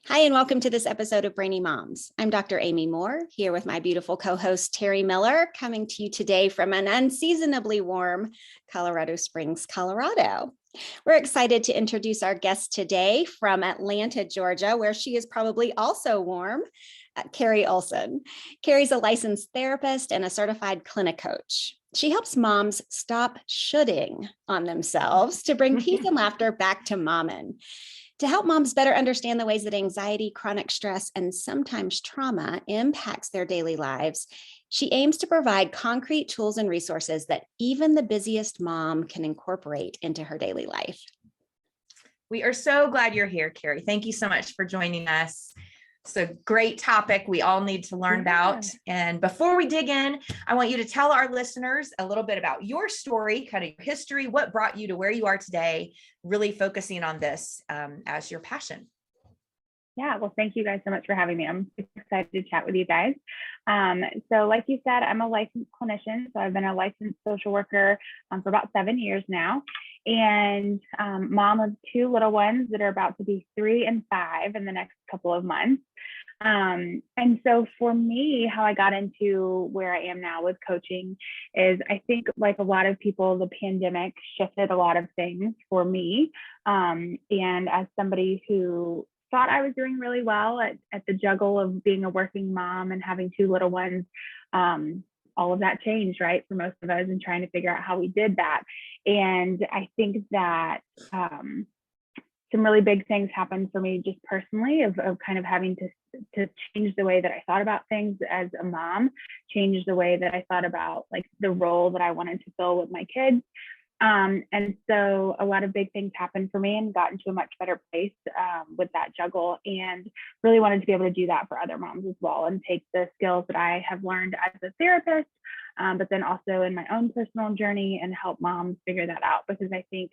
Hi, and welcome to this episode of Brainy Moms. I'm Dr. Amy Moore, here with my beautiful co-host, Terry Miller, coming to you today from an unseasonably warm Colorado Springs, Colorado. We're excited to introduce our guest today from Atlanta, Georgia, where she is probably also warm, Carrie Olsen. Carrie's a licensed therapist and a certified clinic coach. She helps moms stop shoulding on themselves to bring peace and laughter back to momming. To help moms better understand the ways that anxiety, chronic stress, and sometimes trauma impacts their daily lives, she aims to provide concrete tools and resources that even the busiest mom can incorporate into her daily life. We are so glad you're here, Carrie. Thank you so much for joining us. It's a great topic we all need to learn about. And before we dig in, I want you to tell our listeners a little bit about your story, kind of your history, what brought you to where you are today, really focusing on this as your passion. Yeah, well, thank you guys so much for having me. I'm super excited to chat with you guys. So like you said, I'm a licensed clinician. So I've been a licensed social worker for about 7 years now, and mom of two little ones that are about to be 3 and 5 in the next couple of months. And so for me, how I got into where I am now with coaching is, I think like a lot of people, the pandemic shifted a lot of things for me. And as somebody who thought I was doing really well at the juggle of being a working mom and having 2 little ones, all of that changed, right, for most of us, and trying to figure out how we did that. And I think that some really big things happened for me just personally of kind of having to change the way that I thought about things as a mom, change the way that I thought about like the role that I wanted to fill with my kids. And so a lot of big things happened for me and got into a much better place with that juggle, and really wanted to be able to do that for other moms as well, and take the skills that I have learned as a therapist, but then also in my own personal journey, and help moms figure that out. Because I think,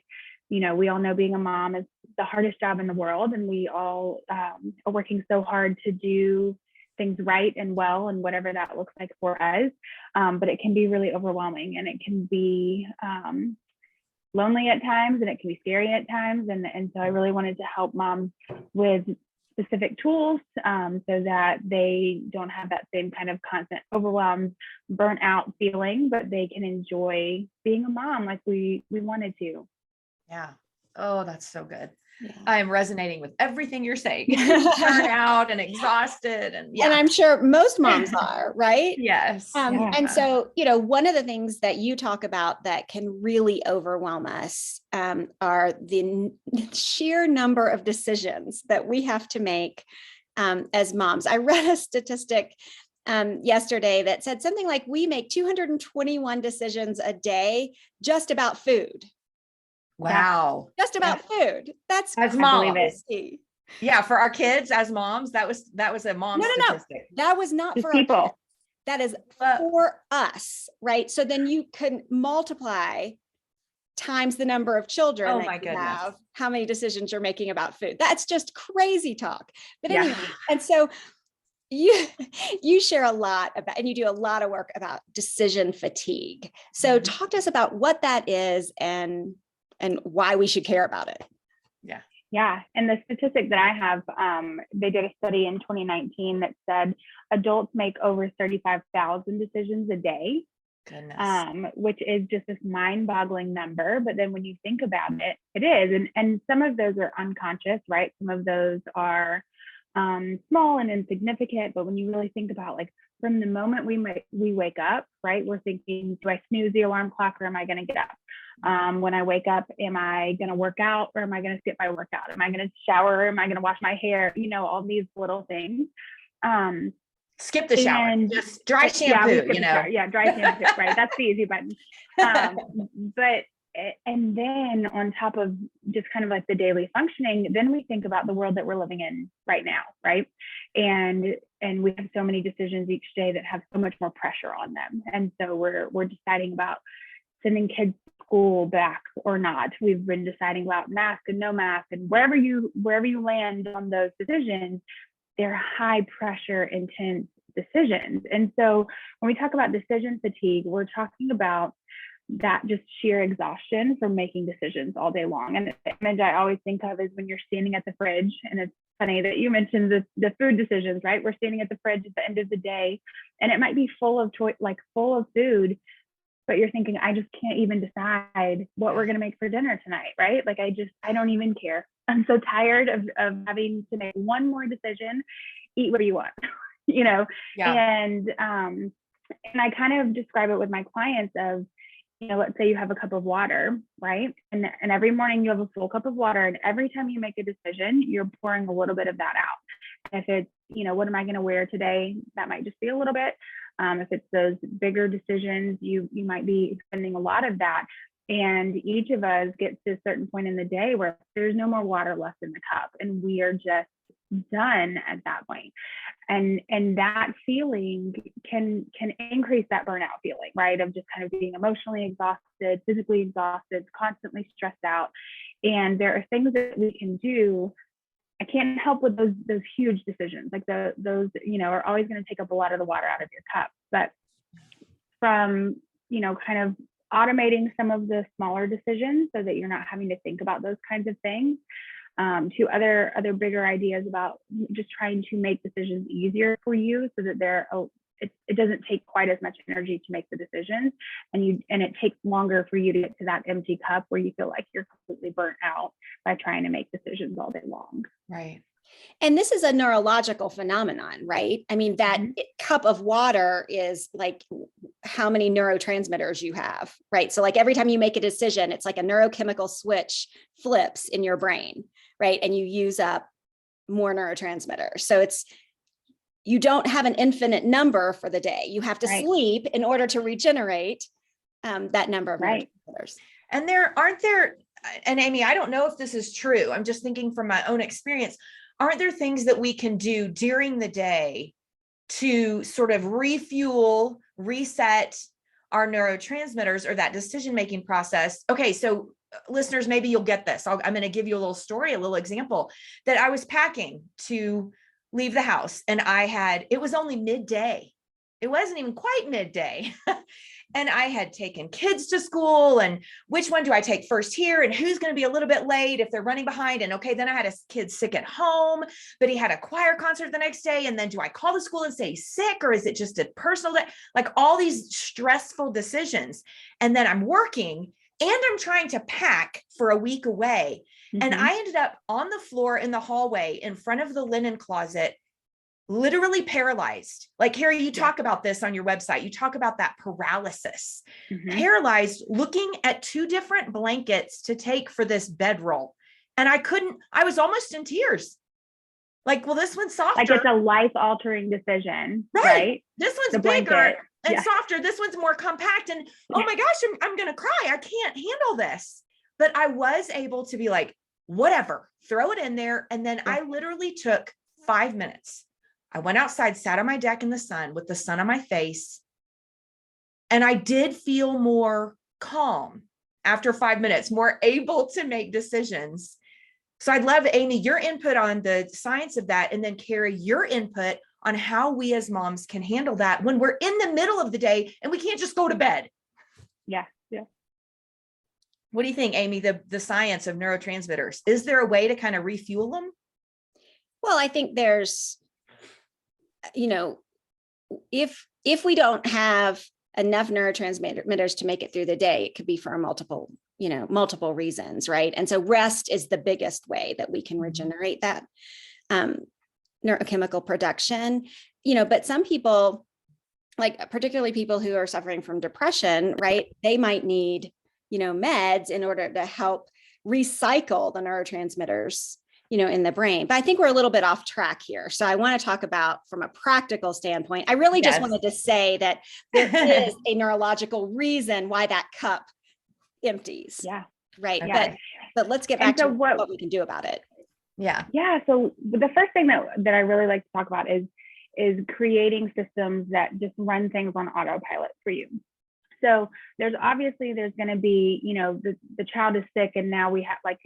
you know, we all know being a mom is the hardest job in the world, and we all are working so hard to do things right and well, and whatever that looks like for us. But it can be really overwhelming, and it can be lonely at times, and it can be scary at times. And so I really wanted to help moms with specific tools so that they don't have that same kind of constant overwhelmed, burnt out feeling, but they can enjoy being a mom like we wanted to. Yeah. Oh, that's so good. Yeah. I'm resonating with everything you're saying. Burnt out and exhausted, and And I'm sure most moms are, right? Yes. And so, you know, one of the things that you talk about that can really overwhelm us are the sheer number of decisions that we have to make as moms. I read a statistic yesterday that said something like we make 221 decisions a day just about food. Wow. Just about food. That's as moms. crazy. Yeah, for our kids as moms, that was a mom statistic. No. That was not for people. Our kids. That is for us, right? So then you can multiply times the number of children that you have, how many decisions you're making about food. That's just crazy talk. But anyway, and so you share a lot about, and you do a lot of work about decision fatigue. So talk to us about what that is and why we should care about it. Yeah. And the statistic that I have, they did a study in 2019 that said adults make over 35,000 decisions a day. Goodness. Which is just this mind-boggling number. But then when you think about it, it is. And some of those are unconscious, right? Some of those are small and insignificant. But when you really think about, like, from the moment we wake up, right, we're thinking, do I snooze the alarm clock or am I going to get up? When I wake up, am I going to work out or am I going to skip my workout? Am I going to shower or am I going to wash my hair? You know, all these little things. Skip the shower, just dry shampoo, dry shampoo, right? That's the easy button. And then on top of just kind of like the daily functioning, then we think about the world that we're living in right now, right? And we have so many decisions each day that have so much more pressure on them. And so we're deciding about sending kids to school back or not. We've been deciding about mask and no mask, and wherever you land on those decisions, they're high pressure, intense decisions. And so when we talk about decision fatigue, we're talking about that just sheer exhaustion from making decisions all day long. And the image I always think of is when you're standing at the fridge, and it's funny that you mentioned the food decisions, right? We're standing at the fridge at the end of the day, and it might be full of full of food, but you're thinking, I just can't even decide what we're going to make for dinner tonight, right? Like, I don't even care. I'm so tired of having to make one more decision, eat what you want, you know? Yeah. And I kind of describe it with my clients of, you know, let's say you have a cup of water, right? And every morning you have a full cup of water, and every time you make a decision, you're pouring a little bit of that out. And if it's, you know, what am I going to wear today? That might just be a little bit. If it's those bigger decisions, you might be spending a lot of that. And each of us gets to a certain point in the day where there's no more water left in the cup, and we are just done at that point. And that feeling can increase that burnout feeling, right? Of just kind of being emotionally exhausted, physically exhausted, constantly stressed out. And there are things that we can do. I can't help with those huge decisions, like those, you know, are always going to take up a lot of the water out of your cup. But from, you know, kind of automating some of the smaller decisions so that you're not having to think about those kinds of things, to other bigger ideas about just trying to make decisions easier for you so that it doesn't take quite as much energy to make the decisions, and it takes longer for you to get to that empty cup where you feel like you're completely burnt out by trying to make decisions all day long. Right. And this is a neurological phenomenon, right? I mean, that cup of water is like how many neurotransmitters you have, right? So like every time you make a decision, it's like a neurochemical switch flips in your brain, right? And you use up more neurotransmitters. So you don't have an infinite number for the day. You have to sleep in order to regenerate that number of neurotransmitters. And aren't there, and Amy, I don't know if this is true, I'm just thinking from my own experience, aren't there things that we can do during the day to sort of refuel, reset our neurotransmitters or that decision-making process? Okay, so listeners, maybe you'll get this. I'm going to give you a little story, a little example that I was packing to leave the house, and it was only midday. It wasn't even quite midday. And I had taken kids to school, and which one do I take first here? And who's going to be a little bit late if they're running behind? And okay, then I had a kid sick at home, but he had a choir concert the next day. And then do I call the school and say he's sick, or is it just a personal day? Like all these stressful decisions. And then I'm working and I'm trying to pack for a week away. And I ended up on the floor in the hallway in front of the linen closet, literally paralyzed. Like, Carrie, you talk about this on your website. You talk about that paralysis, paralyzed, looking at two different blankets to take for this bedroll. And I was almost in tears. Like, well, this one's softer. Like it's a life-altering decision, right? This one's bigger and softer. This one's more compact. And oh my gosh, I'm going to cry. I can't handle this. But I was able to be like, whatever, throw it in there. And then I literally took 5 minutes. I went outside, sat on my deck in the sun with the sun on my face. And I did feel more calm after 5 minutes, more able to make decisions. So I'd love, Amy, your input on the science of that. And then Carrie, your input on how we as moms can handle that when we're in the middle of the day and we can't just go to bed. Yeah. What do you think, Amy, the science of neurotransmitters? Is there a way to kind of refuel them? Well, I think there's, you know, if we don't have enough neurotransmitters to make it through the day, it could be for multiple reasons, right? And so rest is the biggest way that we can regenerate that neurochemical production, you know, but some people, like particularly people who are suffering from depression, right? They might need, you know, meds in order to help recycle the neurotransmitters, you know, in the brain. But I think we're a little bit off track here. So I want to talk about from a practical standpoint. I really just wanted to say that there is a neurological reason why that cup empties. Yeah. Right. Okay. But let's get back to what we can do about it. Yeah. So the first thing that I really like to talk about is creating systems that just run things on autopilot for you. So there's going to be, you know, the child is sick and now we have like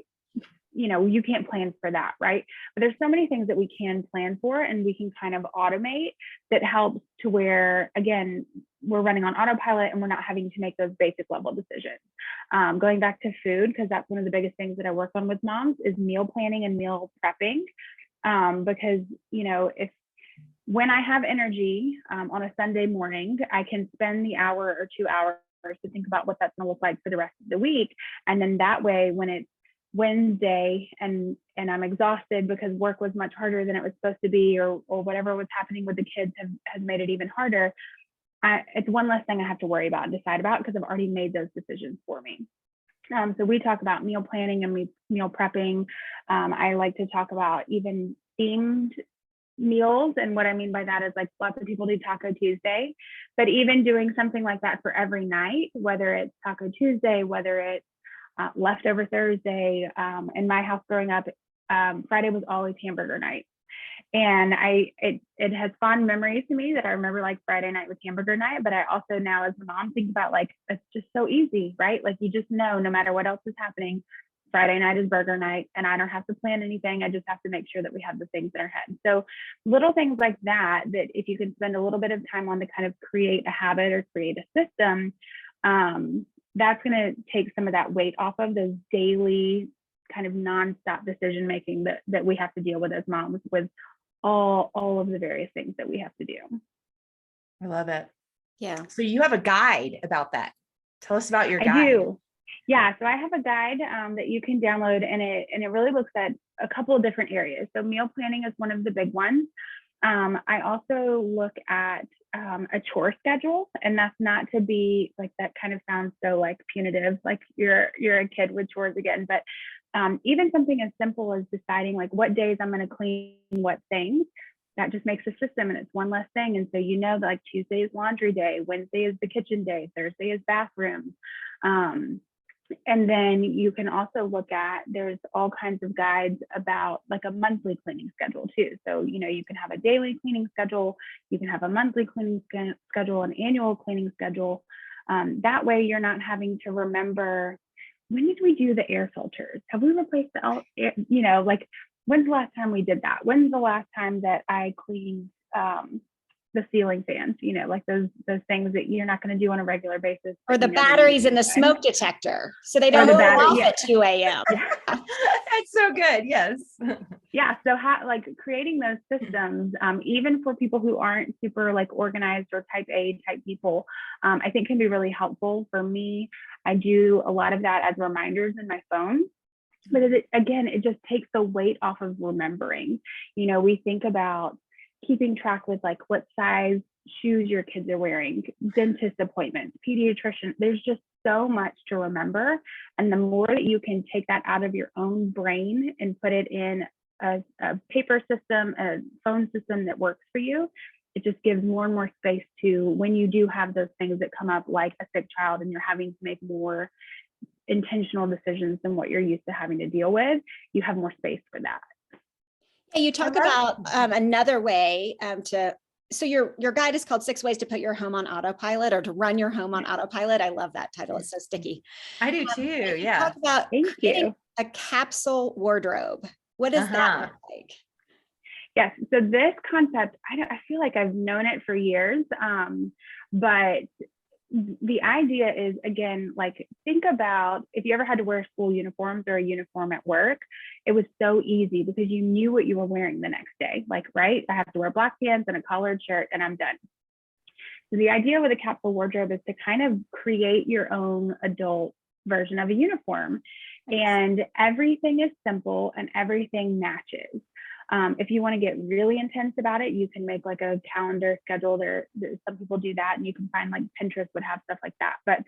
you can't plan for that, right? But there's so many things that we can plan for and we can kind of automate that helps to where, again, we're running on autopilot and we're not having to make those basic level decisions. Going back to food, because that's one of the biggest things that I work on with moms is meal planning and meal prepping. Because, when I have energy on a Sunday morning, I can spend the hour or 2 hours to think about what that's going to look like for the rest of the week. And then that way, when it's Wednesday and I'm exhausted because work was much harder than it was supposed to be, or whatever was happening with the kids has made it even harder. It's one less thing I have to worry about and decide about because I've already made those decisions for me. So we talk about meal planning and meal prepping. I like to talk about even themed meals. And what I mean by that is like lots of people do Taco Tuesday, but even doing something like that for every night, whether it's Taco Tuesday, whether it's leftover Thursday. In my house growing up, Friday was always hamburger night. And it has fond memories to me that I remember like Friday night was hamburger night, but I also now as a mom think about like, it's just so easy, right? Like you just know, no matter what else is happening, Friday night is burger night and I don't have to plan anything. I just have to make sure that we have the things in our head. So little things like that if you can spend a little bit of time on to kind of create a habit or create a system, that's going to take some of that weight off of those daily kind of nonstop decision making that we have to deal with as moms with all of the various things that we have to do. I love it. Yeah. So you have a guide about that. Tell us about your guide. I do. Yeah, so I have a guide that you can download, and it really looks at a couple of different areas. So meal planning is one of the big ones. I also look at a chore schedule, and that's not to be like, that kind of sounds so like punitive, like you're a kid with chores again, but even something as simple as deciding like what days I'm going to clean what things, that just makes a system and it's one less thing. And so that like Tuesday is laundry day, Wednesday is the kitchen day, Thursday is bathrooms. And then you can also look at, there's all kinds of guides about like a monthly cleaning schedule too. So, you can have a daily cleaning schedule, you can have a monthly cleaning schedule, an annual cleaning schedule. That way you're not having to remember, when did we do the air filters? Have we replaced the air? Like when's the last time we did that? When's the last time that I cleaned the ceiling fans, like those things that you're not going to do on a regular basis. Or the batteries in the smoke detector, so they don't go off at 2 a.m. Yeah. That's so good. Yes. Yeah. So like creating those systems, even for people who aren't super like organized or type A type people, I think can be really helpful. For me, I do a lot of that as reminders in my phone. But it just takes the weight off of remembering. We think about keeping track with like what size shoes your kids are wearing, dentist appointments, pediatrician. There's just so much to remember. And the more that you can take that out of your own brain and put it in a paper system, a phone system that works for you, it just gives more and more space to when you do have those things that come up like a sick child and you're having to make more intentional decisions than what you're used to having to deal with, you have more space for that. You talk about another way so your guide is called 6 Ways to Put Your Home on Autopilot, or to run your home on autopilot. I love that title. It's so sticky. I do too. Yeah. Talk about creating a capsule wardrobe. What does that look like? Yes. So this concept, I feel like I've known it for years, but the idea is, again, like think about if you ever had to wear school uniforms or a uniform at work, it was so easy because you knew what you were wearing the next day. Like, right, I have to wear black pants and a collared shirt and I'm done. So the idea with a capsule wardrobe is to kind of create your own adult version of a uniform. And everything is simple and everything matches. If you want to get really intense about it, you can make like a calendar schedule. Some people do that, and you can find like Pinterest would have stuff like that. But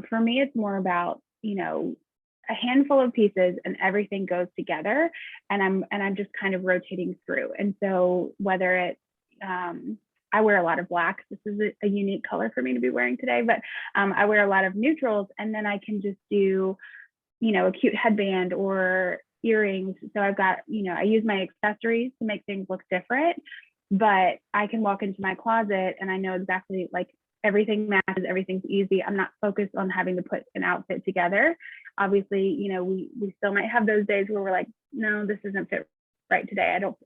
for me, it's more about, a handful of pieces and everything goes together, and I'm just kind of rotating through. And so whether it's, I wear a lot of black. This is a unique color for me to be wearing today, but I wear a lot of neutrals, and then I can just do, a cute headband or earrings. So I've got, I use my accessories to make things look different, but I can walk into my closet and I know exactly, like, everything matches, everything's easy. I'm not focused on having to put an outfit together. obviously, we still might have those days where we're like, no, this isn't fit right today. I don't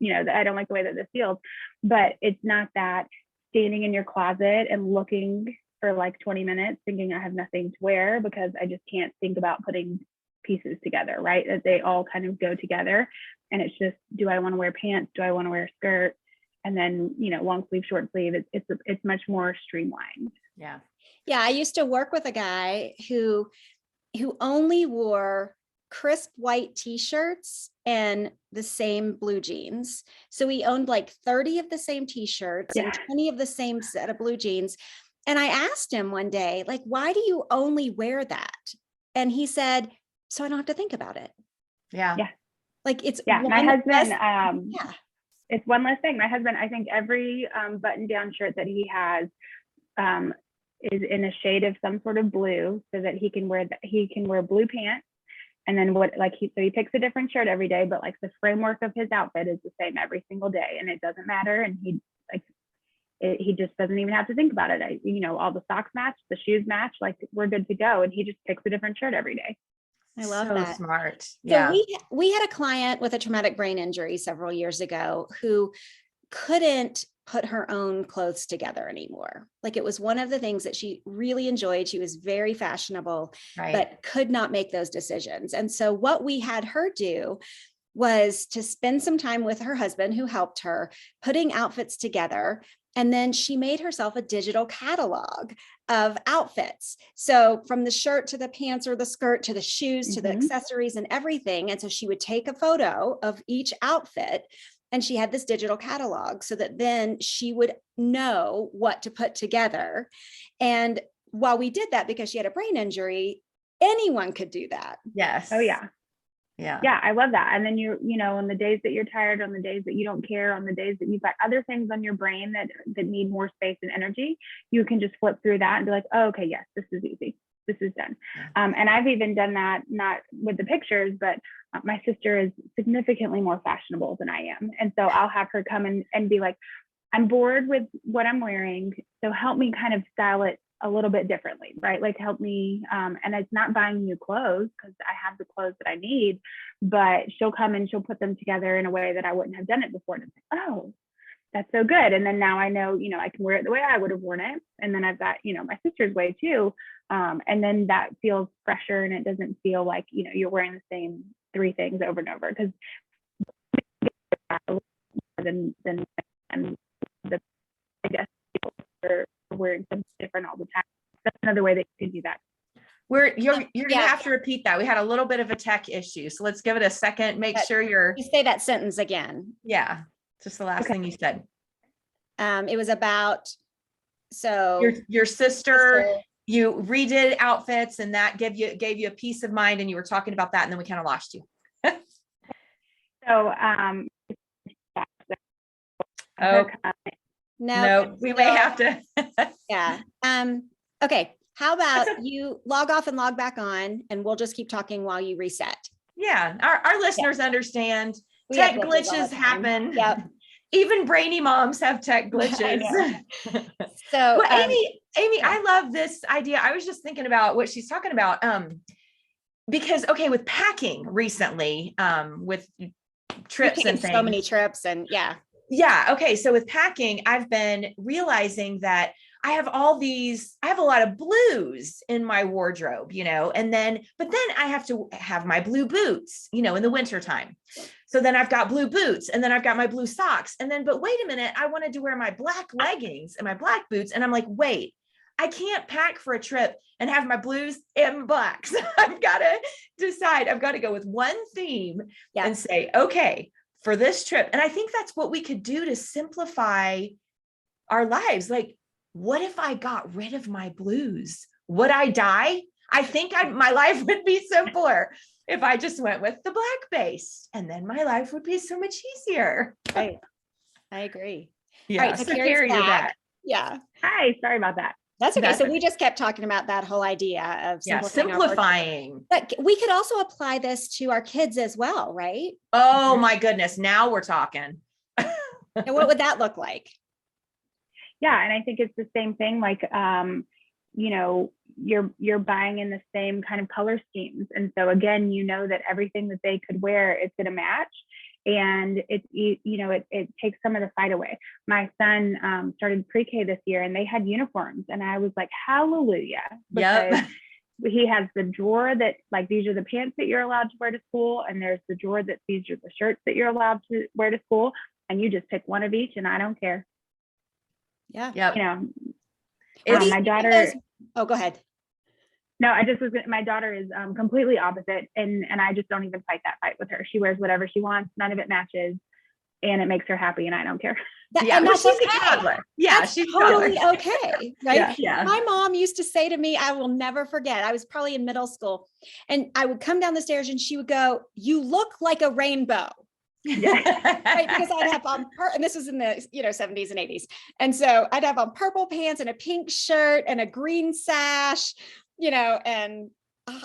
like the way that this feels. But it's not that standing in your closet and looking for like 20 minutes thinking I have nothing to wear because I just can't think about putting pieces together, right? That they all kind of go together. And it's just, do I want to wear pants? Do I want to wear a skirt? And then, long sleeve, short sleeve, it's much more streamlined. Yeah. Yeah. I used to work with a guy who only wore crisp white t-shirts and the same blue jeans. So he owned like 30 of the same t-shirts and 20 of the same set of blue jeans. And I asked him one day, like, why do you only wear that? And he said, so I don't have to think about it. Yeah. Like it's my husband, it's one less thing. My husband, I think every button down shirt that he has is in a shade of some sort of blue so that he can wear blue pants. And then he picks a different shirt every day, but like the framework of his outfit is the same every single day. And it doesn't matter. And he just doesn't even have to think about it. All the socks match, the shoes match, like we're good to go. And he just picks a different shirt every day. I love so that. Smart. Yeah. So we had a client with a traumatic brain injury several years ago who couldn't put her own clothes together anymore. Like it was one of the things that she really enjoyed. She was very fashionable, but could not make those decisions. And so what we had her do was to spend some time with her husband, who helped her putting outfits together. And then she made herself a digital catalog of outfits. So from the shirt to the pants or the skirt to the shoes to the accessories and everything. And so she would take a photo of each outfit and she had this digital catalog so that then she would know what to put together. And while we did that, because she had a brain injury, anyone could do that. Yes. Oh yeah. Yeah. Yeah, I love that. And then on the days that you're tired, on the days that you don't care, on the days that you've got other things on your brain that need more space and energy, you can just flip through that and be like, oh, okay, yes, this is easy. This is done. And I've even done that, not with the pictures, but my sister is significantly more fashionable than I am. And so I'll have her come and be like, I'm bored with what I'm wearing. So help me kind of style it a little bit differently, right? Like help me. And it's not buying new clothes because I have the clothes that I need, but she'll come and she'll put them together in a way that I wouldn't have done it before. And it's like, oh, that's so good. And then now I know, I can wear it the way I would have worn it. And then I've got, my sister's way too. And then that feels fresher and it doesn't feel like, you're wearing the same 3 things over and over. Because than the, I guess, people are wearing something different all the time. That's another way that you can do that. You're gonna have to repeat that. We had a little bit of a tech issue, so let's give it a second. Make sure you say that sentence again. Yeah, just the last thing you said. It was about your sister. You redid outfits, and that gave you a peace of mind. And you were talking about that, and then we kind of lost you. So no, we may have to. Yeah. Okay. How about you log off and log back on, and we'll just keep talking while you reset. Yeah. Our listeners understand tech glitches happen. Yep. Even brainy moms have tech glitches. So, Amy, I love this idea. I was just thinking about what she's talking about. Because with packing recently, with trips and things. So many trips and Yeah. Okay. So with packing, I've been realizing that I have a lot of blues in my wardrobe, but then I have to have my blue boots, in the wintertime. So then I've got blue boots and then I've got my blue socks. But wait a minute, I wanted to wear my black leggings and my black boots. And I'm like, wait, I can't pack for a trip and have my blues and blacks. I've got to decide. I've got to go with one theme and say, okay, for this trip. And I think that's what we could do to simplify our lives. Like, what if I got rid of my blues? Would I die? I think my life would be simpler if I just went with the black base, and then my life would be so much easier. Right. I agree. Yeah. All right, so Carrie's back. Yeah. Hi, sorry about that. That's okay. So we just kept talking about that whole idea of simplifying. But we could also apply this to our kids as well, right? Oh my goodness. Now we're talking. And what would that look like? Yeah. And I think it's the same thing. Like, you're buying in the same kind of color schemes. And so again, you know that everything that they could wear is going to match. And it takes some of the fight away. My son started pre-K this year and they had uniforms and I was like, hallelujah. Because he has the drawer that like, these are the pants that you're allowed to wear to school. And there's the drawer that these are the shirts that you're allowed to wear to school. And you just pick one of each and I don't care. Yeah. My daughter. Oh, go ahead. No, my daughter is completely opposite. And I just don't even fight that fight with her. She wears whatever she wants. None of it matches. And it makes her happy. And I don't care. And that's she's okay. a toddler. Yeah. That's she's totally okay. Right. Yeah. My mom used to say to me, I will never forget. I was probably in middle school and I would come down the stairs and she would go, "You look like a rainbow." Right, because I'd have on, and this was in the 70s and 80s, and so I'd have on purple pants and a pink shirt and a green sash, and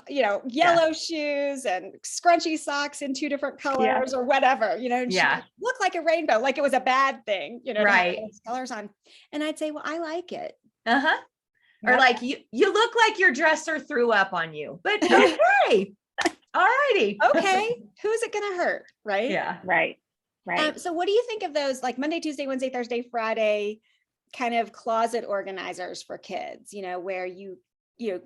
yellow shoes and scrunchy socks in 2 different colors or whatever, and she would look like a rainbow, like it was a bad thing, to have those colors on, and I'd say, well, I like it. Or like you look like your dresser threw up on you, but okay. All righty. Okay. Who's it going to hurt? Right. Yeah. Right. So what do you think of those like Monday, Tuesday, Wednesday, Thursday, Friday kind of closet organizers for kids, where you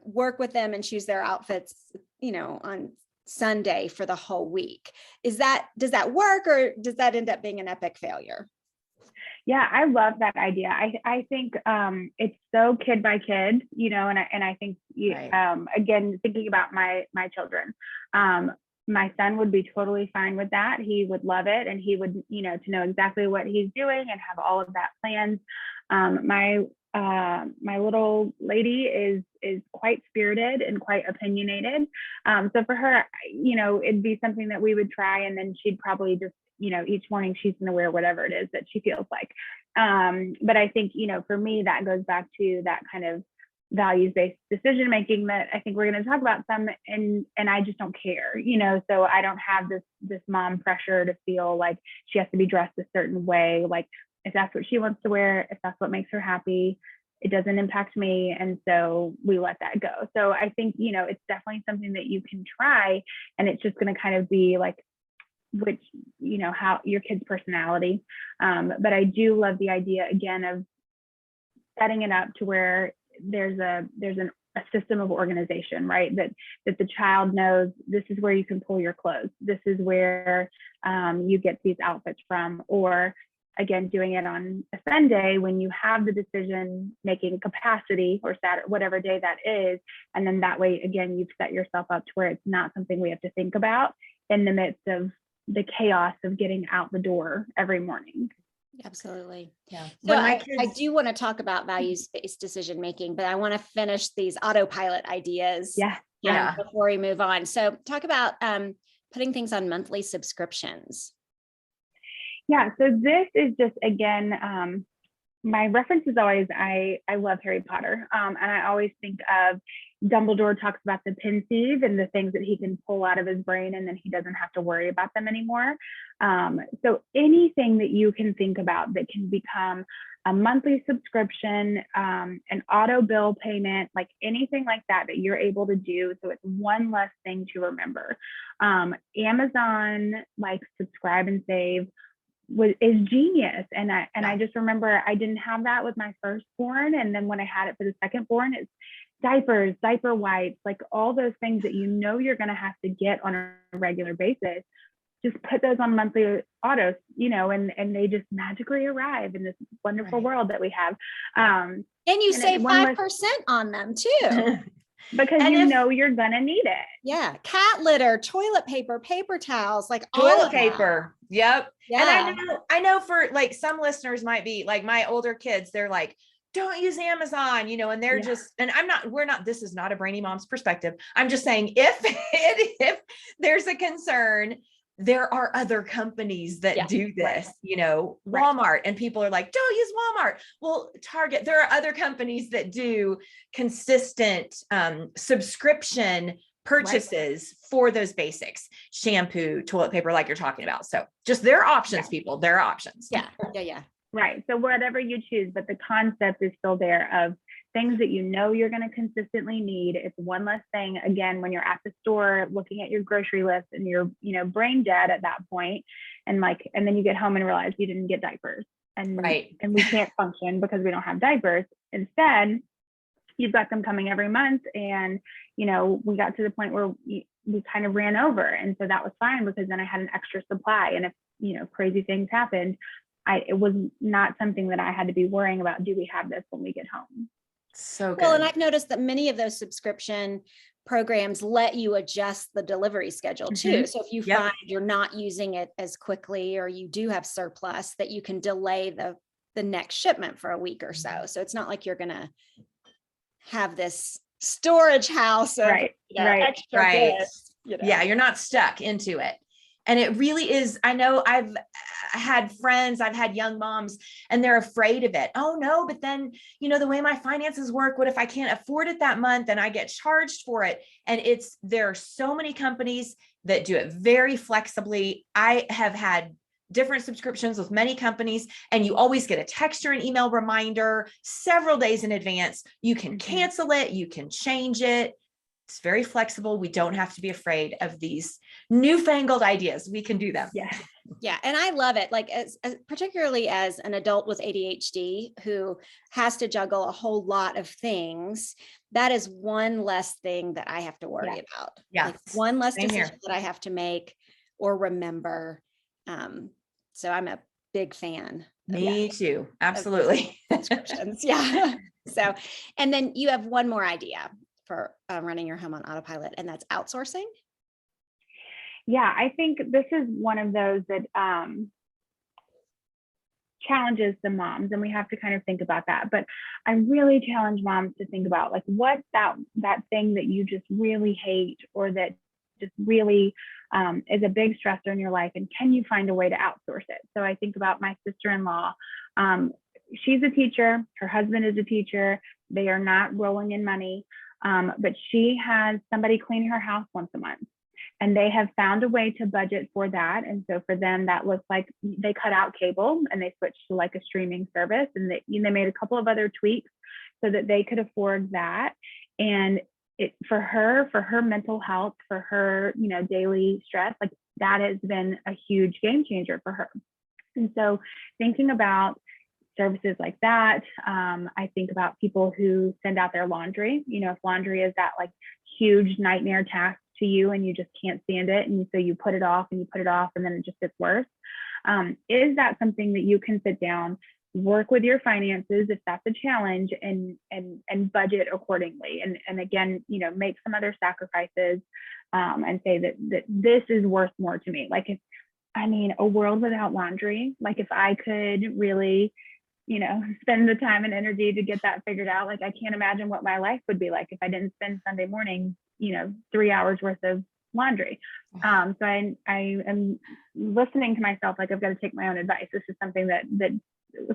work with them and choose their outfits, on Sunday for the whole week? Does that work or does that end up being an epic failure? Yeah, I love that idea. I think it's so kid by kid, and I think again, thinking about my children, my son would be totally fine with that. He would love it, and he would, to know exactly what he's doing and have all of that planned. My little lady is quite spirited and quite opinionated. So for her, it'd be something that we would try, and then she'd probably just, each morning she's going to wear whatever it is that she feels like. But I think, for me, that goes back to that kind of values-based decision-making that I think we're going to talk about some, and I just don't care, so I don't have this mom pressure to feel like she has to be dressed a certain way. Like, if that's what she wants to wear, if that's what makes her happy, it doesn't impact me. And so we let that go. So I think, it's definitely something that you can try, and it's just going to kind of be like, which, how your kid's personality. But I do love the idea, again, of setting it up to where there's a system of organization, right? That the child knows this is where you can pull your clothes. This is where you get these outfits from. Or again, doing it on a Sunday when you have the decision making capacity, or Saturday, whatever day that is. And then that way, again, you've set yourself up to where it's not something we have to think about in the midst of the chaos of getting out the door every morning. Absolutely. Yeah. So I do want to talk about values-based decision making, but I want to finish these autopilot ideas before we move on. So talk about putting things on monthly subscriptions. Yeah. So this is just, again, my reference is always, I love Harry Potter. And I always think of Dumbledore talks about the pensieve and the things that he can pull out of his brain, and then he doesn't have to worry about them anymore. So anything that you can think about that can become a monthly subscription, an auto bill payment, like anything like that you're able to do. So it's one less thing to remember. Amazon, like Subscribe and Save, is genius. And I just remember I didn't have that with my firstborn. And then when I had it for the secondborn, it's diapers, diaper wipes, like all those things that you're going to have to get on a regular basis. Just put those on monthly autos, and they just magically arrive in this wonderful world that we have. And you save 5% on them too. Because you're gonna need it. Yeah. Cat litter, toilet paper, paper towels, like toilet paper. Yep. Yeah. And I know for like some listeners might be like my older kids, they're like, don't use Amazon, and they're just, and this is not a Brainy mom's perspective. I'm just saying if there's a concern, there are other companies that do this, Walmart, and people are like, don't use Walmart. Well, Target, there are other companies that do consistent subscription purchases for those basics, shampoo, toilet paper, like you're talking about. So just there are options, people, there are options. Yeah. Right. So whatever you choose, but the concept is still there of things that you know you're going to consistently need. It's one less thing. Again, when you're at the store looking at your grocery list and you're, brain dead at that point, and then you get home and realize you didn't get diapers, and we can't function because we don't have diapers. Instead, you've got them coming every month, and we got to the point where we kind of ran over, and so that was fine because then I had an extra supply, and if crazy things happened, it was not something that I had to be worrying about. Do we have this when we get home? So good. Well, and I've noticed that many of those subscription programs let you adjust the delivery schedule too. So if you find you're not using it as quickly, or you do have surplus, that you can delay the next shipment for a week or so. So it's not like you're going to have this storage house of extra goods, Yeah, you're not stuck into it. And it really is. I know I've had friends, I've had young moms, and they're afraid of it. Oh no, but then, the way my finances work, what if I can't afford it that month and I get charged for it? And there are so many companies that do it very flexibly. I have had different subscriptions with many companies, and you always get a text or an email reminder several days in advance. You can cancel it, you can change it. It's very flexible. We don't have to be afraid of these newfangled ideas. We can do them. Yeah. And I love it. Like, particularly as an adult with ADHD who has to juggle a whole lot of things, that is one less thing that I have to worry about. Yeah. Like one less decision that I have to make or remember. So I'm a big fan. Me too. Absolutely. Subscriptions. Yeah. So, and then you have one more idea for running your home on autopilot, and that's outsourcing. Yeah, I think this is one of those that challenges the moms, and we have to kind of think about that. But I really challenge moms to think about, like, what's that thing that you just really hate, or that just really is a big stressor in your life, and can you find a way to outsource it? So I think about my sister-in-law. She's a teacher. Her husband is a teacher. They are not rolling in money. But she has somebody clean her house once a month, and they have found a way to budget for that. And so for them, that looks like they cut out cable and they switched to like a streaming service, and they made a couple of other tweaks so that they could afford that. And for her mental health, for her, daily stress, like, that has been a huge game changer for her. And so thinking about services like that, I think about people who send out their laundry. If laundry is that like huge nightmare task to you and you just can't stand it, and so you put it off and you put it off, and then it just gets worse. Is that something that you can sit down, work with your finances if that's a challenge, and budget accordingly, and again, make some other sacrifices, and say that this is worth more to me. Like, a world without laundry, like, if I could really spend the time and energy to get that figured out, like, I can't imagine what my life would be like if I didn't spend Sunday morning 3 hours worth of laundry. So I am listening to myself, like, I've got to take my own advice. This is something that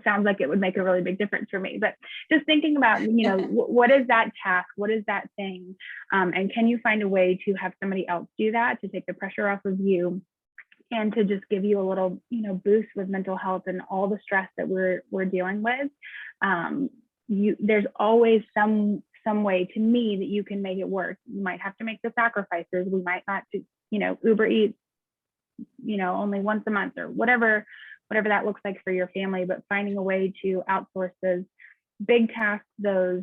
sounds like it would make a really big difference for me. But just thinking about, what is that task? What is that thing? And can you find a way to have somebody else do that, to take the pressure off of you, and to just give you a little, boost with mental health and all the stress that we're dealing with? There's always some way, to me, that you can make it work. You might have to make the sacrifices. We might not do, Uber Eats, only once a month, or whatever that looks like for your family, but finding a way to outsource those big tasks, those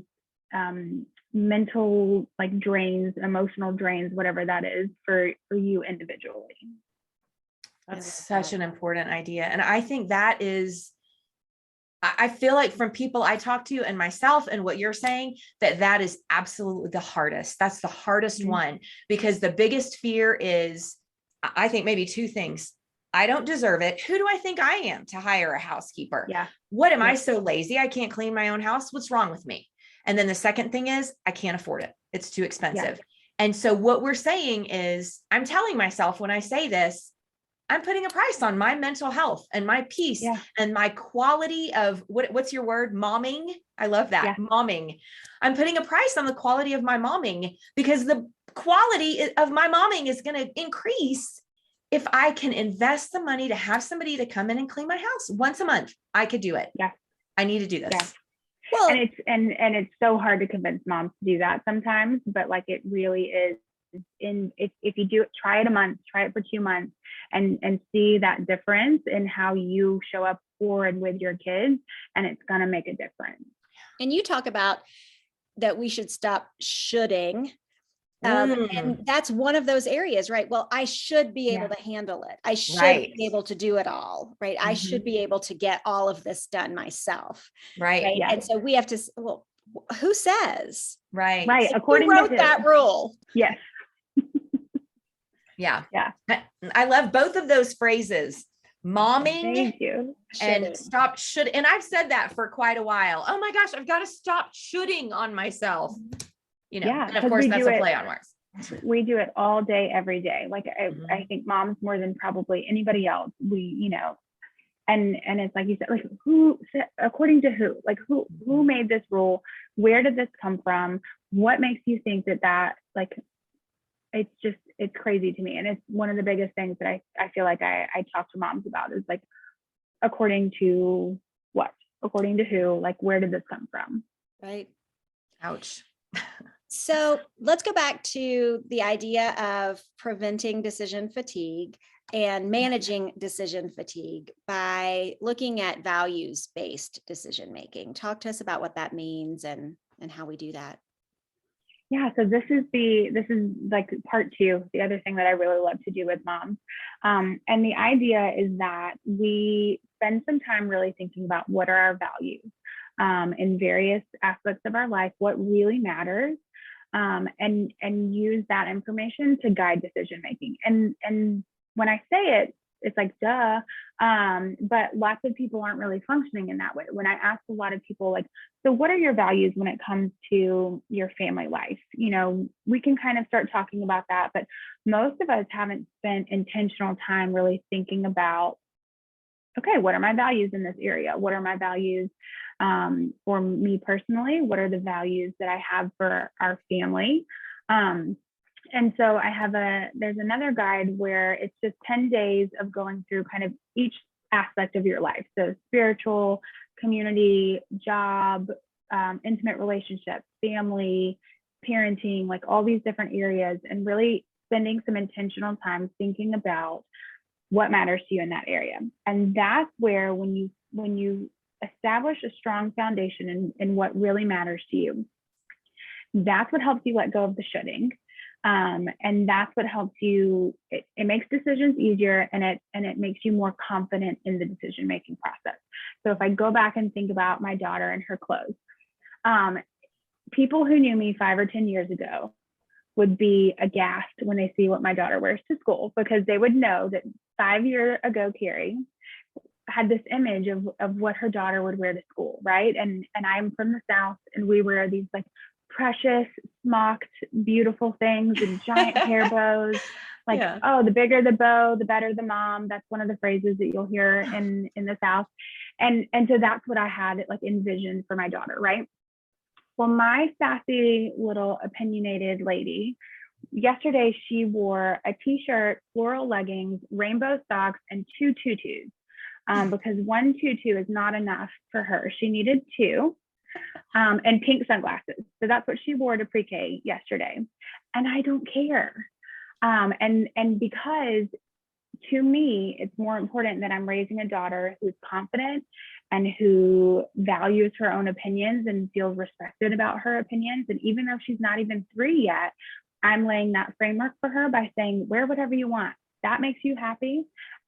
mental, like, drains, emotional drains, whatever that is for you individually. That's such an important idea. And I think I feel like from people I talk to and myself and what you're saying, that is absolutely the hardest. That's the hardest one, because the biggest fear is, I think, maybe two things. I don't deserve it. Who do I think I am to hire a housekeeper? Yeah. What am I so lazy? I can't clean my own house. What's wrong with me? And then the second thing is, I can't afford it. It's too expensive. And so what we're saying is, I'm telling myself, when I say this, I'm putting a price on my mental health and my peace and my quality of what's your word? Momming. I love that. Momming. I'm putting a price on the quality of my momming, because the quality of my momming is going to increase if I can invest the money to have somebody to come in and clean my house once a month. I could do it. Yeah. I need to do this. Well, And it's so hard to convince moms to do that sometimes, but like it really is. If you do it, try it a month, try it for 2 months, and see that difference in how you show up for and with your kids, and it's going to make a difference. and you talk about that we should stop shoulding. And that's one of those areas, right? Well, I should be able to handle it. I should be able to do it all, right? I should be able to get all of this done myself. Right. Yeah. And so we have to, well, who says? Right. Right. Like, According who wrote to that rule? Yes. Yeah. Yeah. I love both of those phrases. Momming Thank you. and stop should. And I've said that for quite a while. Oh my gosh, I've got to stop shoulding on myself. You know, Yeah, and of course that's a play on words. We do it all day, every day. Like I think moms more than probably anybody else, and it's like you said, like who said, according to who, like who made this rule? Where did this come from? What makes you think that like, it's crazy to me. And it's one of the biggest things that I feel like I talk to moms about is like, according to what? According to who? Like, where did this come from? Right. Ouch. So let's go back to the idea of preventing decision fatigue and managing decision fatigue by looking at values-based decision making. Talk to us about what that means and how we do that. Yeah, so this is like part 2, the other thing that I really love to do with moms. And the idea is that we spend some time really thinking about what are our values in various aspects of our life, what really matters, and use that information to guide decision making. And when I say it, it's like, duh, but lots of people aren't really functioning in that way. When I ask a lot of people, like, so what are your values when it comes to your family life? You know, we can kind of start talking about that, but most of us haven't spent intentional time really thinking about, okay, what are my values in this area? What are my values for me personally? What are the values that I have for our family? And so there's another guide where it's just 10 days of going through kind of each aspect of your life. So spiritual, community, job, intimate relationships, family, parenting, like all these different areas, and really spending some intentional time thinking about what matters to you in that area. And that's where when you establish a strong foundation in what really matters to you, that's what helps you let go of the shoulding. And that's what helps you, it makes decisions easier, and it makes you more confident in the decision-making process. So if I go back and think about my daughter and her clothes, people who knew me 5 or 10 years ago would be aghast when they see what my daughter wears to school, because they would know that 5 years ago, Carrie had this image of what her daughter would wear to school, right? And I'm from the South, and we wear these like precious, smocked, beautiful things and giant hair bows. Like, oh, the bigger the bow, the better the mom. That's one of the phrases that you'll hear in the South. And so that's what I had like envisioned for my daughter, right? Well, my sassy little opinionated lady, yesterday she wore a t-shirt, floral leggings, rainbow socks, and 2 tutus because 1 tutu is not enough for her. She needed 2. And pink sunglasses. So that's what she wore to pre-K yesterday. And I don't care. And because to me, it's more important that I'm raising a daughter who's confident and who values her own opinions and feels respected about her opinions. And even though she's not even 3 yet, I'm laying that framework for her by saying, wear whatever you want. That makes you happy.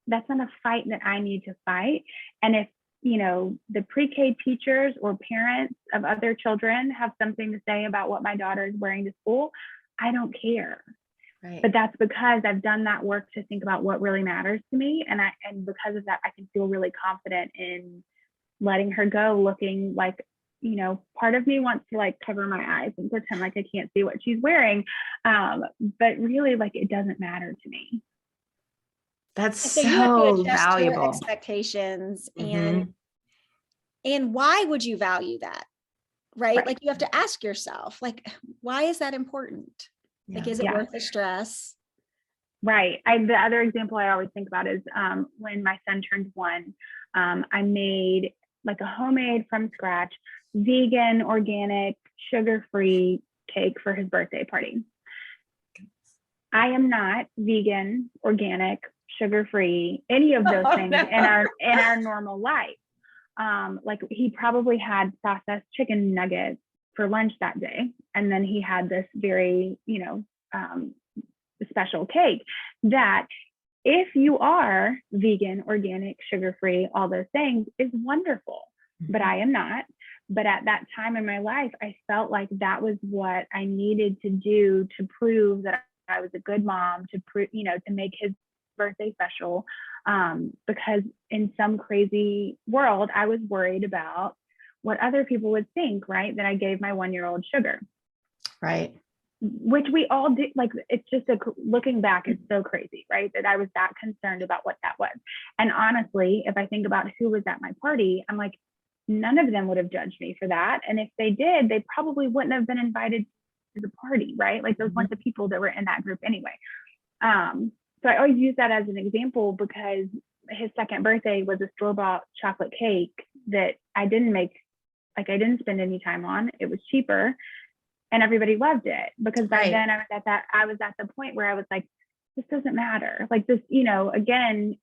That's not a fight that I need to fight. And if the pre-K teachers or parents of other children have something to say about what my daughter is wearing to school, I don't care. Right. But that's because I've done that work to think about what really matters to me. And because of that, I can feel really confident in letting her go looking like, part of me wants to like cover my eyes and pretend like I can't see what she's wearing. But really, like, it doesn't matter to me. That's so you have to adjust valuable. your expectations and why would you value that? Right? Like you have to ask yourself, like, why is that important? Like, is it worth the stress? Right. The other example I always think about is when my son turned 1, I made like a homemade from scratch vegan, organic, sugar-free cake for his birthday party. I am not vegan, organic, sugar-free, any of those things no. in our normal life. Like he probably had processed chicken nuggets for lunch that day, and then he had this very, special cake that, if you are vegan, organic, sugar-free, all those things, is wonderful. But I am not. But at that time in my life, I felt like that was what I needed to do to prove that I was a good mom, to prove, to make his birthday special. Because in some crazy world, I was worried about what other people would think, right? That I gave my 1-year-old sugar. Right. Which we all did. Like, it's just looking back, it's so crazy, right? That I was that concerned about what that was. And honestly, if I think about who was at my party, I'm like, none of them would have judged me for that. And if they did, they probably wouldn't have been invited to the party, right? Like those weren't the people that were in that group anyway. So I always use that as an example, because his second birthday was a store-bought chocolate cake that I didn't make, like I didn't spend any time on. It was cheaper, and everybody loved it, because by then I was at the point where I was like, this doesn't matter. Like this, again,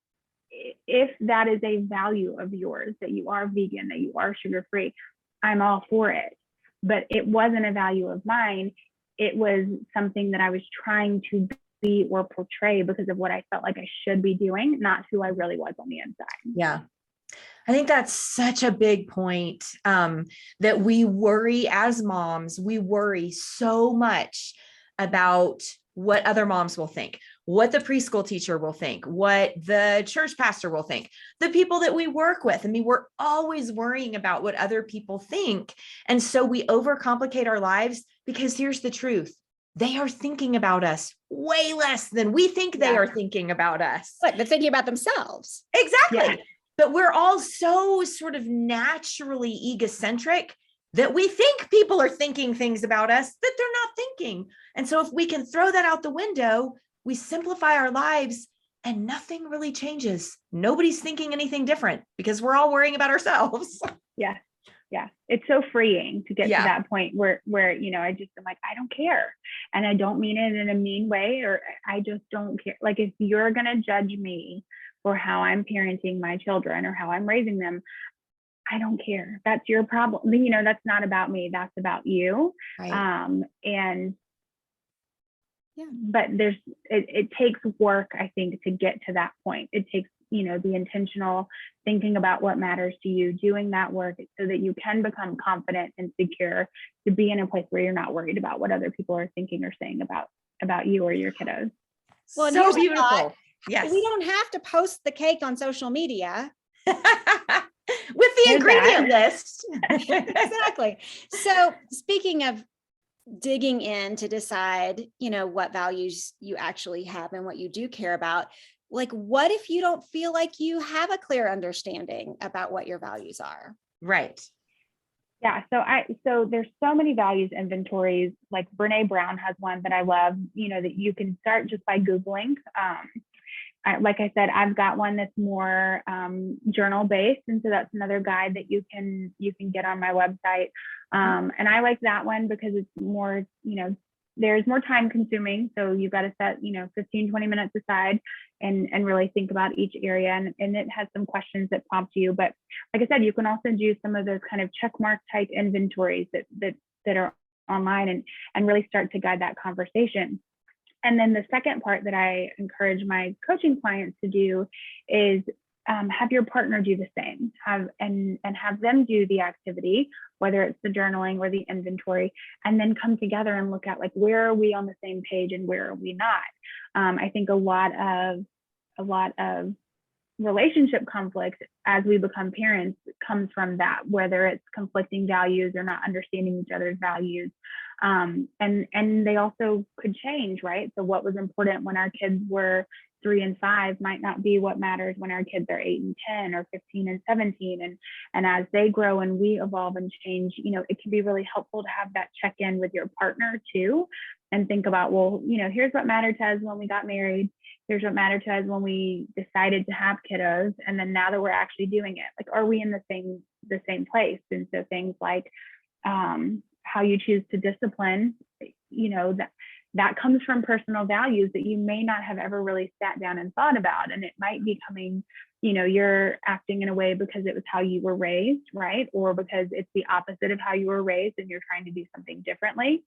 if that is a value of yours, that you are vegan, that you are sugar-free, I'm all for it. But it wasn't a value of mine. It was something that I was trying to be or portray because of what I felt like I should be doing, not who I really was on the inside. Yeah. I think that's such a big point, that we worry as moms. We worry so much about what other moms will think, what the preschool teacher will think, what the church pastor will think, the people that we work with. I mean, we're always worrying about what other people think. And so we overcomplicate our lives, because here's the truth. They are thinking about us way less than we think they are thinking about us. But they're thinking about themselves. Exactly. Yeah. But we're all so sort of naturally egocentric that we think people are thinking things about us that they're not thinking. And so if we can throw that out the window, we simplify our lives and nothing really changes. Nobody's thinking anything different, because we're all worrying about ourselves. Yeah. Yeah. It's so freeing to get to that point where, I just am like, I don't care. And I don't mean it in a mean way, or I just don't care. Like, if you're going to judge me for how I'm parenting my children or how I'm raising them, I don't care. That's your problem. That's not about me. That's about you. Right. But it takes work, I think, to get to that point. It takes, the intentional thinking about what matters to you, doing that work so that you can become confident and secure to be in a place where you're not worried about what other people are thinking or saying about you or your kiddos. Well, so beautiful. Yes. We don't have to post the cake on social media. With the ingredient list. Exactly. So speaking of digging in to decide, what values you actually have and what you do care about, like, what if you don't feel like you have a clear understanding about what your values are? Right. Yeah. So there's so many values inventories. Like Brene Brown has one that I love, that you can start just by Googling. Like I said, I've got one that's more journal based. And so that's another guide that you can get on my website. And I like that one because it's more, there's more time consuming. So you've got to set, 15, 20 minutes aside and really think about each area. And it has some questions that prompt you. But like I said, you can also do some of those kind of check mark type inventories that are online and really start to guide that conversation. And then the second part that I encourage my coaching clients to do is have your partner do the same, have them do the activity, whether it's the journaling or the inventory, and then come together and look at, like, where are we on the same page and where are we not? I think a lot of relationship conflict as we become parents comes from that, whether it's conflicting values or not understanding each other's values. And they also could change, right? So what was important when our kids were 3 and 5 might not be what matters when our kids are 8 and 10 or 15 and 17. And as they grow and we evolve and change, it can be really helpful to have that check-in with your partner too, and think about, well, here's what mattered to us when we got married. Here's what mattered to us when we decided to have kiddos. And then now that we're actually doing it, like, are we in the same place? And so things like how you choose to discipline, that comes from personal values that you may not have ever really sat down and thought about. And it might be coming, you're acting in a way because it was how you were raised, right? Or because it's the opposite of how you were raised and you're trying to do something differently.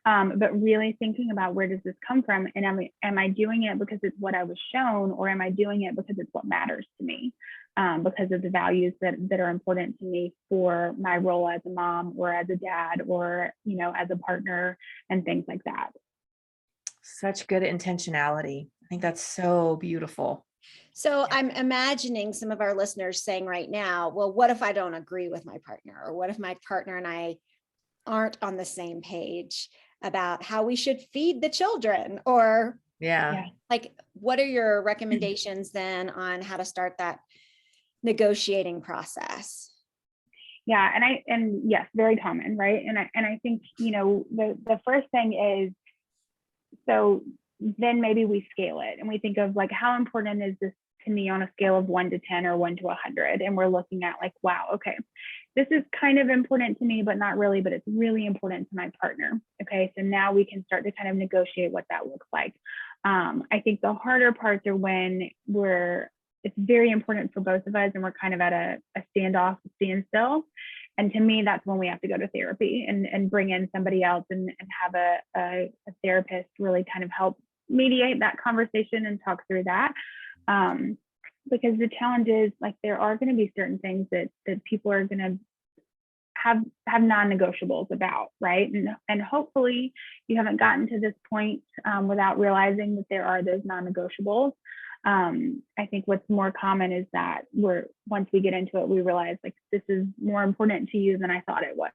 But really thinking about, where does this come from? And am I doing it because it's what I was shown, or am I doing it because it's what matters to me? Because of the values that are important to me for my role as a mom or as a dad or, as a partner and things like that. Such good intentionality. I think that's so beautiful. So I'm imagining some of our listeners saying right now, well, what if I don't agree with my partner? Or what if my partner and I aren't on the same page about how we should feed the children? Or like, what are your recommendations then on how to start that negotiating process? Yeah. And yes, very common, right? And I think, the first thing is, so then maybe we scale it and we think of, like, how important is this to me on a scale of 1 to 10 or 1 to 100? And we're looking at, like, wow, okay, this is kind of important to me, but not really, but it's really important to my partner. Okay. So now we can start to kind of negotiate what that looks like. I think the harder parts are when it's very important for both of us and we're kind of at a standstill. And to me, that's when we have to go to therapy and bring in somebody else and have a therapist really kind of help mediate that conversation and talk through that. Because the challenge is, like, there are going to be certain things that people are going to have non-negotiables about, right? And hopefully you haven't gotten to this point without realizing that there are those non-negotiables. I think what's more common is that once we get into it, we realize, like, this is more important to you than I thought it was,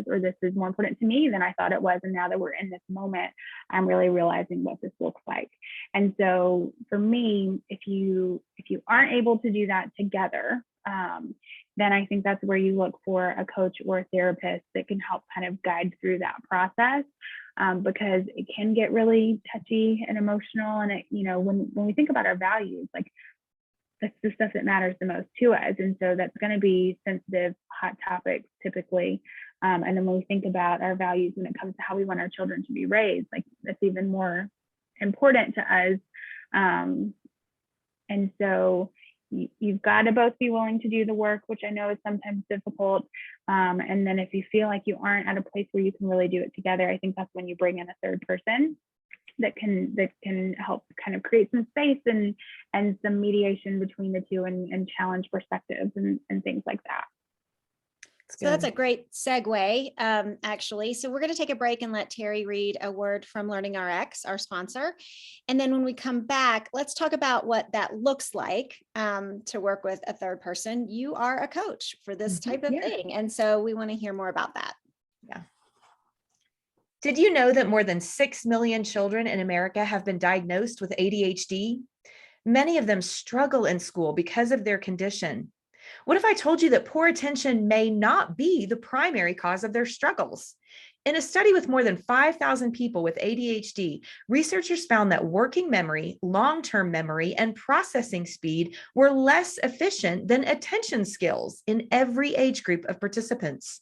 or this is more important to me than I thought it was. And now that we're in this moment, I'm really realizing what this looks like. And so for me, if you aren't able to do that together, then I think that's where you look for a coach or a therapist that can help kind of guide through that process. Because it can get really touchy and emotional. And when we think about our values, like, that's the stuff that matters the most to us. And so that's going to be sensitive, hot topics typically. And then when we think about our values when it comes to how we want our children to be raised, like, that's even more important to us. And so you've got to both be willing to do the work, which I know is sometimes difficult. And then if you feel like you aren't at a place where you can really do it together, I think that's when you bring in a third person that can help kind of create some space and some mediation between the two and challenge perspectives and things like that. So that's a great segue, actually. So we're going to take a break and let Terry read a word from Learning RX, our sponsor. And then when we come back, let's talk about what that looks like to work with a third person. You are a coach for this type of thing. And so we want to hear more about that. Yeah. Did you know that more than 6 million children in America have been diagnosed with ADHD? Many of them struggle in school because of their condition. What if I told you that poor attention may not be the primary cause of their struggles? In a study with more than 5,000 people with ADHD, researchers found that working memory, long-term memory, and processing speed were less efficient than attention skills in every age group of participants.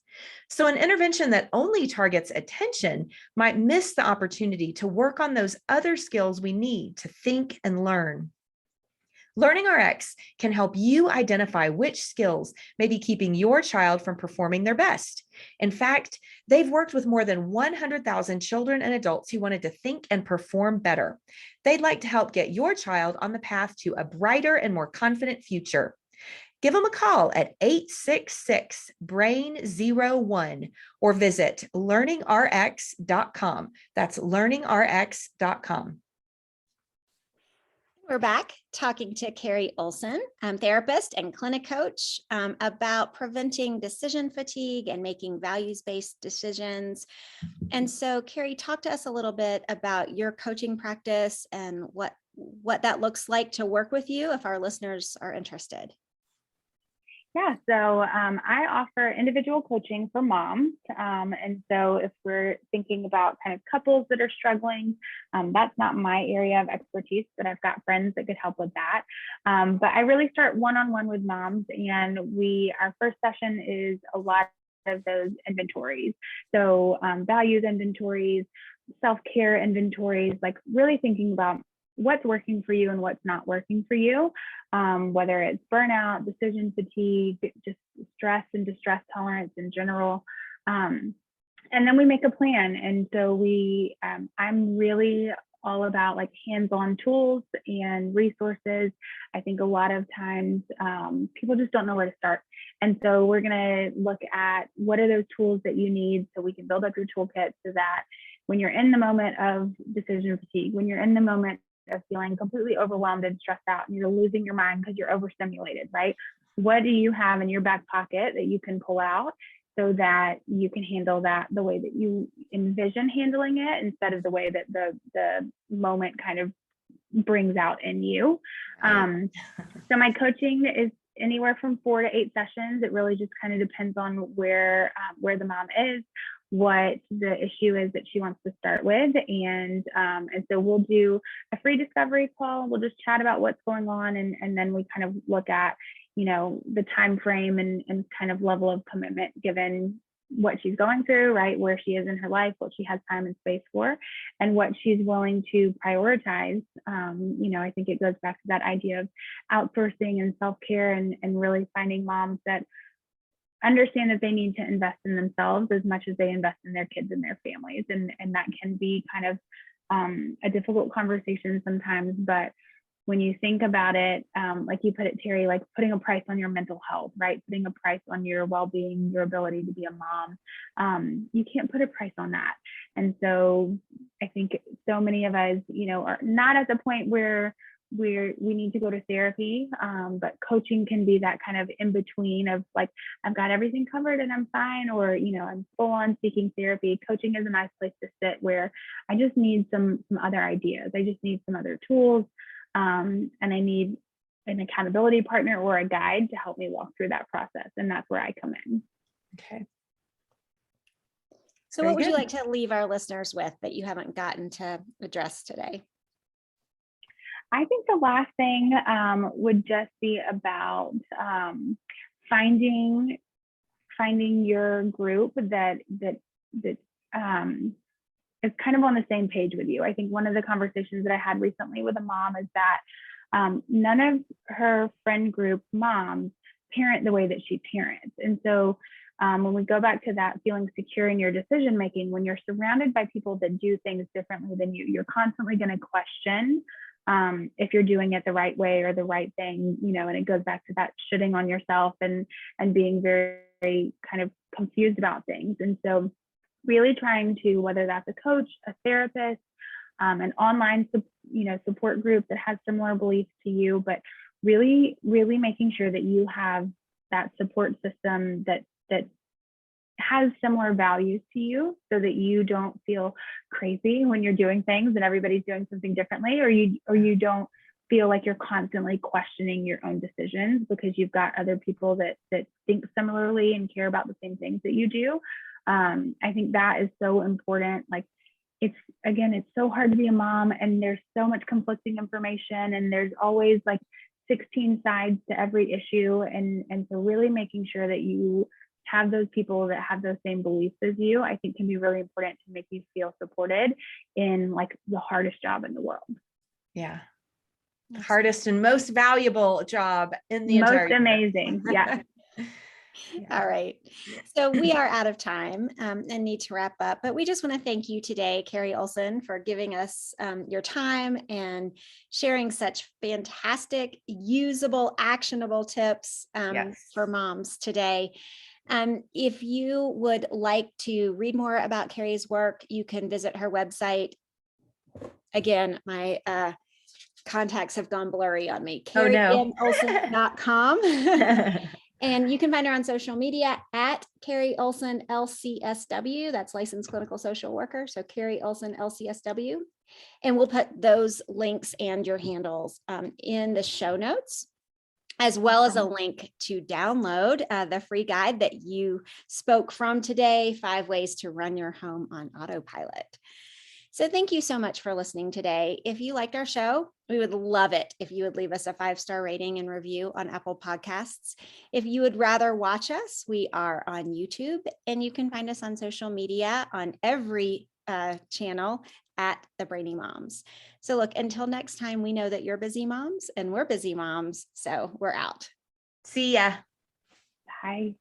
So an intervention that only targets attention might miss the opportunity to work on those other skills we need to think and learn. Learning RX can help you identify which skills may be keeping your child from performing their best. In fact, they've worked with more than 100,000 children and adults who wanted to think and perform better. They'd like to help get your child on the path to a brighter and more confident future. Give them a call at 866-BRAIN-01 or visit learningrx.com. That's learningrx.com. We're back talking to Carrie Olsen, therapist and clinic coach, about preventing decision fatigue and making values-based decisions. And so, Carrie, talk to us a little bit about your coaching practice and what that looks like to work with you if our listeners are interested. Yeah, so I offer individual coaching for moms. And so if we're thinking about kind of couples that are struggling, that's not my area of expertise, but I've got friends that could help with that. But I really start one-on-one with moms, and our first session is a lot of those inventories. So values inventories, self-care inventories, like really thinking about what's working for you and what's not working for you, whether it's burnout, decision fatigue, just stress and distress tolerance in general. And then we make a plan. And so I'm really all about like hands-on tools and resources. I think a lot of times people just don't know where to start. And so we're going to look at what are those tools that you need so we can build up your toolkit so that when you're in the moment of decision fatigue, when you're in the moment of feeling completely overwhelmed and stressed out and you're losing your mind because you're overstimulated, right? What do you have in your back pocket that you can pull out so that you can handle that the way that you envision handling it instead of the way that the moment kind of brings out in you. So my coaching is anywhere from 4 to 8 sessions. It really just kind of depends on where the mom is, what the issue is that she wants to start with. And so we'll do a free discovery call. We'll just chat about what's going on. And then we kind of look at, the time frame and kind of level of commitment given what she's going through, right? Where she is in her life, what she has time and space for, and what she's willing to prioritize. I think it goes back to that idea of outsourcing and self-care and really finding moms that understand that they need to invest in themselves as much as they invest in their kids and their families. And that can be kind of a difficult conversation sometimes, but when you think about it, like you put it, Terry, like putting a price on your mental health, right? Putting a price on your well-being, your ability to be a mom, you can't put a price on that. And so I think so many of us, are not at the point where we need to go to therapy, but coaching can be that kind of in between of like, I've got everything covered and I'm fine, or, I'm full on seeking therapy. Coaching is a nice place to sit where I just need some other ideas. I just need some other tools. And I need an accountability partner or a guide to help me walk through that process. And that's where I come in. Okay. So what would you like to leave our listeners with that you haven't gotten to address today? I think the last thing would just be about finding your group that is kind of on the same page with you. I think one of the conversations that I had recently with a mom is that none of her friend group moms parent the way that she parents. And so when we go back to that feeling secure in your decision making, when you're surrounded by people that do things differently than you, you're constantly going to question if you're doing it the right way or the right thing, and it goes back to that shitting on yourself and being very, very kind of confused about things. And so really trying to, whether that's a coach, a therapist, an online, support group that has similar beliefs to you, but really, really making sure that you have that support system that has similar values to you so that you don't feel crazy when you're doing things and everybody's doing something differently, or you don't feel like you're constantly questioning your own decisions because you've got other people that think similarly and care about the same things that you do. I think that is so important. Like it's so hard to be a mom and there's so much conflicting information and there's always like 16 sides to every issue. And so really making sure that you have those people that have those same beliefs as you, I think can be really important to make you feel supported in like the hardest job in the world. Yeah. The hardest and most valuable job in the entire most amazing. Yeah. All right. So we are out of time and need to wrap up, but we just want to thank you today, Carrie Olsen, for giving us your time and sharing such fantastic, usable, actionable tips for moms today. If you would like to read more about Carrie's work, you can visit her website. Again, my contacts have gone blurry on me. CarrieOlsen.com. And you can find her on social media at Carrie Olsen LCSW. That's licensed clinical social worker. So Carrie Olsen LCSW. And we'll put those links and your handles in the show notes. as well as a link to download the free guide that you spoke from today, 5 ways to run your home on autopilot. So thank you so much for listening today. If you liked our show, we would love it if you would leave us a 5-star rating and review on Apple Podcasts. If you would rather watch us, we are on YouTube, and you can find us on social media on every channel at the Brainy Moms. So look, until next time, we know that you're busy moms and we're busy moms, so we're out. See ya. Bye.